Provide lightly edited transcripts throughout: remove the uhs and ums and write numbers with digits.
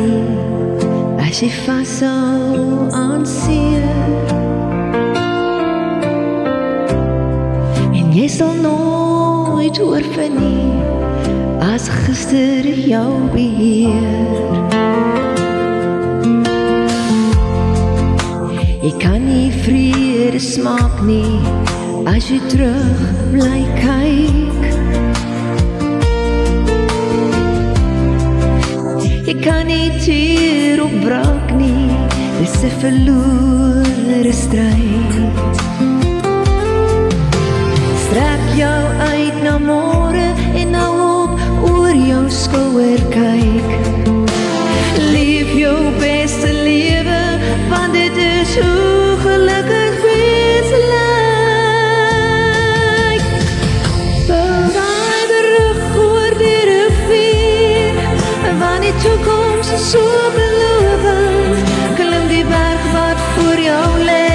nie, as jy vashou aan seer. En jy sal nooit hoor van nie, as gister jou beheer. Jy kan nie vrede smaak nie, as jy terug bly kyk. Jy kan nie teer opbraak nie, dis 'n verlore stryd. Strek jou uit na môre en nou op oor jou skouer kyk. Leef jou beste lewe, want dit is hoe gelukkig wees lyk. Bou daai brug oor die rivier, want die toekoms is so belovend. Klim die berg wat voor jou lê,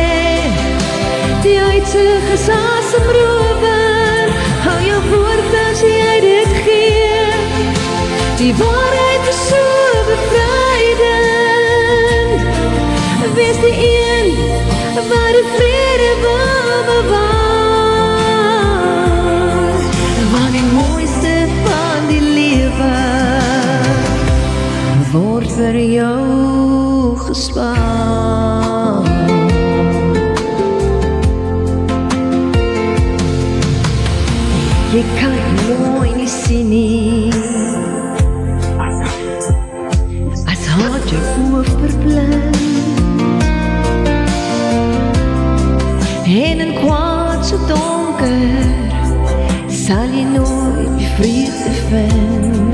die uitsig is asemrowend. Hou jou woord as jy dit gee, die waarheid is so bevrydend. Wees die een wat die vrede wil bewaar, want die mooiste van die lewe word vir jou gespaar. Jy kan mooi nie sien nie, as haat jou oë verblind, en in kwaad so donker, sal jy nooit vrede vind.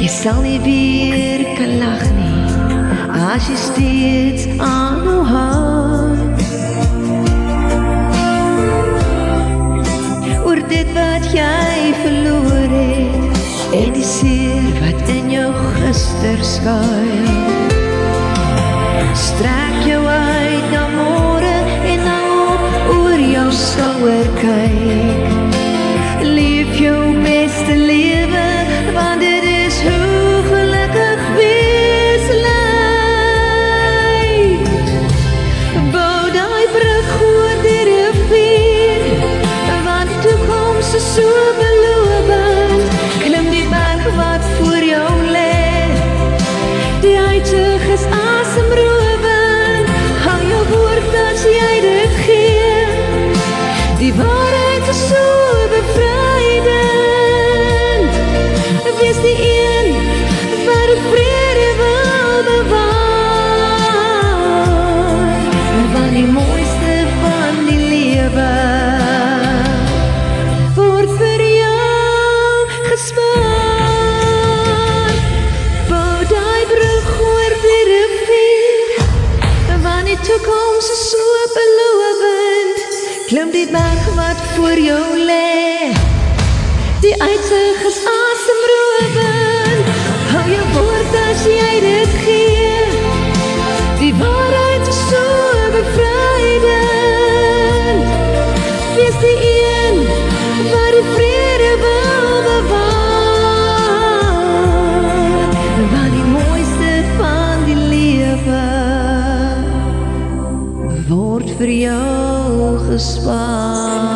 Jy sal nie weer kan lag nie, as jy steeds aanhou hart. Oor dit wat jy verloor het, en die seer wat in jou gister skuil. Strek jou uit na môre en nou op oor jou skouer kyk. Leef jou beste lewe, want dit is hoe gelukkig wees lyk. Bou daai brug oor die rivier, want die toekoms is so belovend. Klim die berg wat voor jou lê, die uitsig is asemrowend. Hou jou woord as jy dit gee, die waarheid is so bevrydend. Wees die een wat die vrede wil bewaar, want die mooiste van die lewe word vir jou gespaar. Bou daai brug oor die rivier, want die toekoms is so belovend. Klim die berg wat voor jou lê, die uitsig is asemrowend. Hou jou woord as jy dit gee, die waarheid is so bevrydend. Wees die een wat die vrede wil bewaar, want die mooiste van die lewe word vir jou gespaar.